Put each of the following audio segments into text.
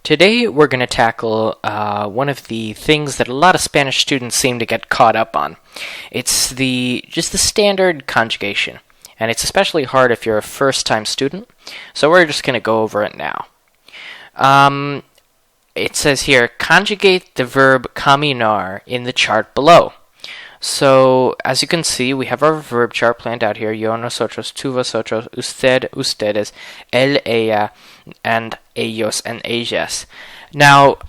Today we're going to tackle one of the things that a lot of Spanish students seem to get caught up on. It's just the standard conjugation, and it's especially hard if you're a first-time student, so we're just going to go over it now. It says here, conjugate the verb caminar in the chart below. So, as you can see, we have our verb chart planned out here. Yo, nosotros, tú, vosotros, usted, ustedes, él, ella, and ellos and ellas. Now,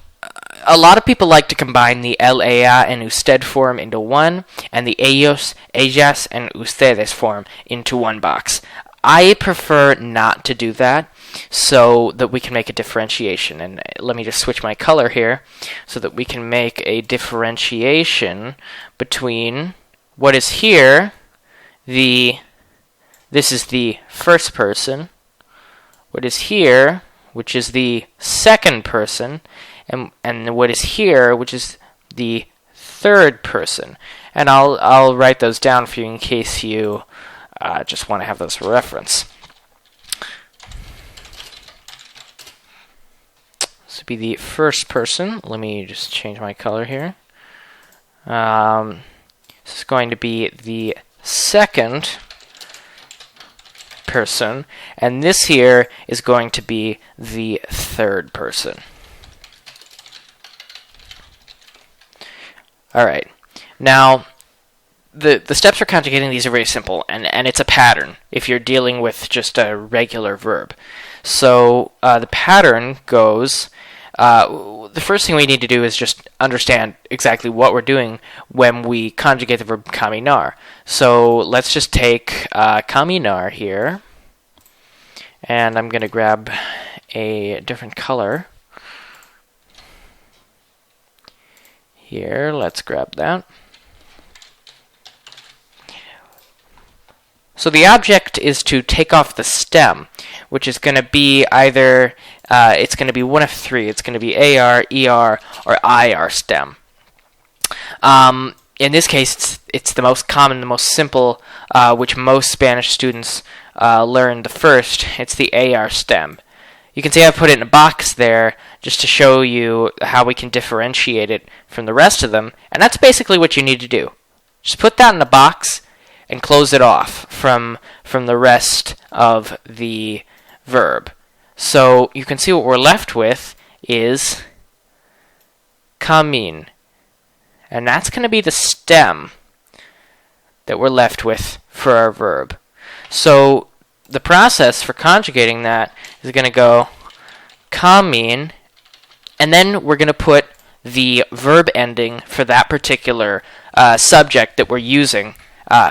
a lot of people like to combine the él, ella, and usted form into one, and the ellos, ellas, and ustedes form into one box. I prefer not to do that so that we can make a differentiation. And let me just switch my color here so that we can make a differentiation between what is here, this is the first person, what is here, which is the second person, and what is here, which is the third person. And I'll write those down for you in case you just want to have those for reference. This would be the first person. Let me just change my color here. This is going to be the second person, and this here is going to be the third person. Alright, now the steps for conjugating these are very simple, and it's a pattern if you're dealing with just a regular verb. So the pattern goes, the first thing we need to do is just understand exactly what we're doing when we conjugate the verb caminar. So let's just take caminar here, and I'm going to grab a different color. Here, let's grab that. So the object is to take off the stem, which is going to be either, it's going to be one of three. It's going to be AR, ER, or IR stem. In this case, it's the most common, the most simple, which most Spanish students learn the first. It's the AR stem. You can see I put it in a box there just to show you how we can differentiate it from the rest of them, and that's basically what you need to do. Just put that in a box and close it off from the rest of the verb. So you can see what we're left with is camin. And that's going to be the stem that we're left with for our verb. So the process for conjugating that is going to go camin, and then we're going to put the verb ending for that particular subject that we're using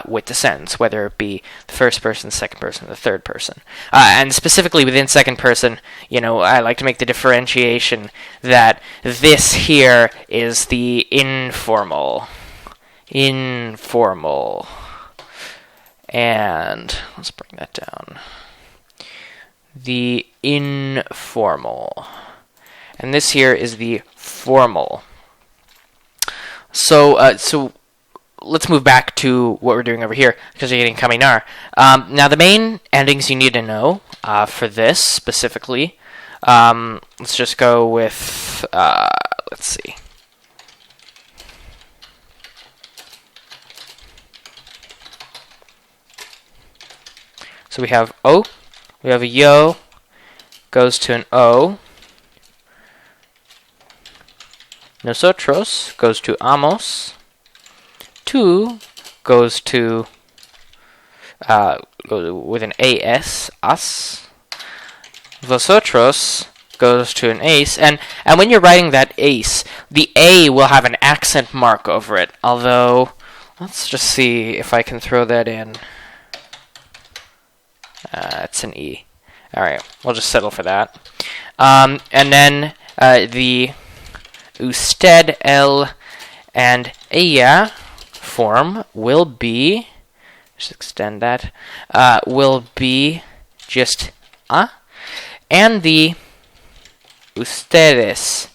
with the sentence, whether it be the first person, the second person, the third person. And specifically within second person, I like to make the differentiation that this here is the informal. And let's bring that down. The informal. And this here is the formal. So let's move back to what we're doing over here, because you're getting caminar. Now, the main endings you need to know for this specifically, let's just go with, let's see. So we have O, we have a yo, goes to an O. Nosotros goes to amos. Tú goes to with an as, us. Vosotros goes to an ace, and when you're writing that ace, the A will have an accent mark over it. Although, let's just see if I can throw that in. It's an E. All right, we'll just settle for that. And then the usted, el, and ella form will be, just extend that, will be just and the ustedes,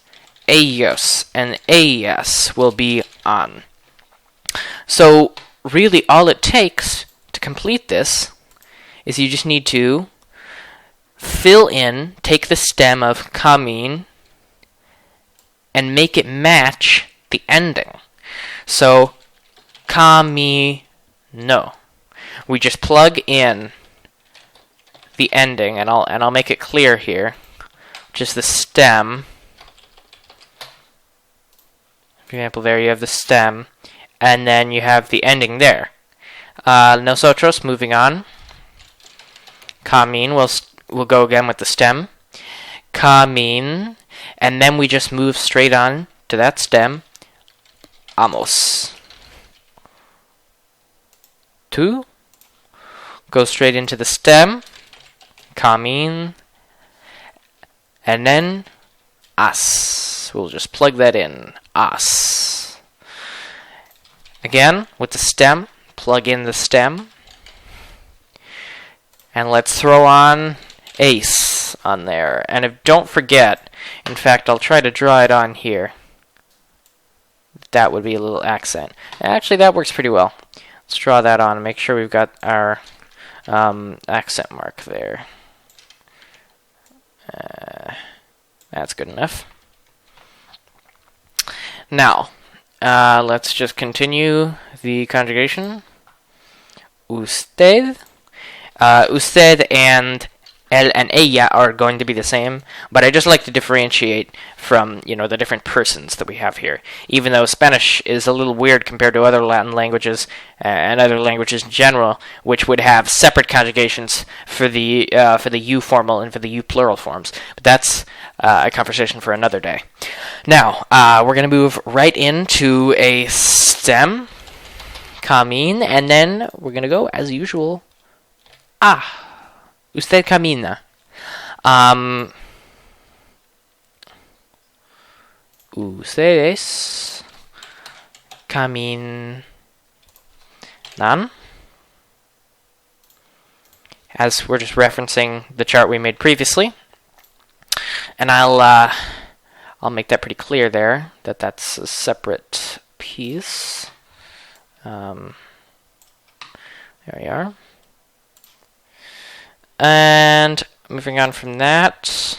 ellos, and ellas will be on. So really all it takes to complete this is you just need to fill in, take the stem of camin, and make it match the ending. So, camino. We just plug in the ending, and I'll make it clear here. Just the stem. For example, there you have the stem, and then you have the ending there. Nosotros, moving on. Camin, we'll go again with the stem. Camin, and then we just move straight on to that stem. Vamos. Tú. Go straight into the stem. Camin. And then as. We'll just plug that in. As. Again, with the stem, plug in the stem. And let's throw on ace on there. And don't forget, in fact, I'll try to draw it on here. That would be a little accent. Actually, that works pretty well. Let's draw that on and make sure we've got our accent mark there. That's good enough. Now, let's just continue the conjugation. Usted. Usted and él and ella are going to be the same, but I just like to differentiate from, the different persons that we have here. Even though Spanish is a little weird compared to other Latin languages and other languages in general, which would have separate conjugations for the you formal and for the you plural forms. But that's a conversation for another day. Now, we're going to move right into a stem, camin, and then we're going to go, as usual, usted camina. Ustedes caminan. As we're just referencing the chart we made previously. And I'll make that pretty clear there, that that's a separate piece. There we are. And moving on from that,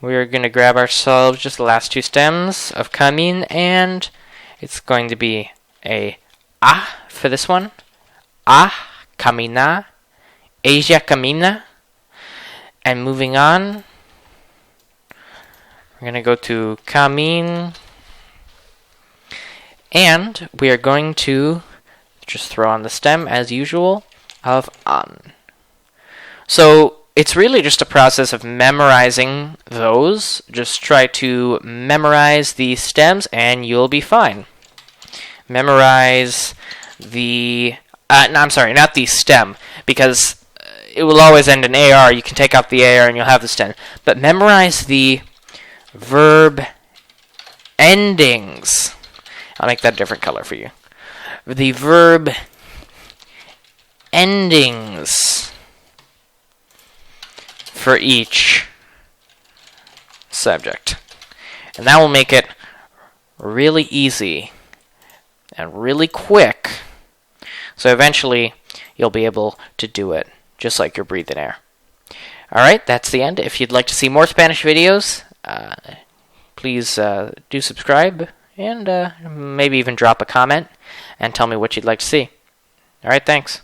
we're going to grab ourselves just the last two stems of camin, and it's going to be a for this one. Camina. Ella camina. And moving on, we're going to go to camin, and we are going to just throw on the stem as usual of an. So it's really just a process of memorizing those. Just try to memorize the stems and you'll be fine. Memorize the... no, I'm sorry, not the stem, because it will always end in AR. You can take out the AR and you'll have the stem. But memorize the verb endings. I'll make that a different color for you. The verb endings for each subject. And that will make it really easy and really quick. So eventually you'll be able to do it just like you're breathing air. Alright, that's the end. If you'd like to see more Spanish videos, please do subscribe and maybe even drop a comment and tell me what you'd like to see. Alright, thanks.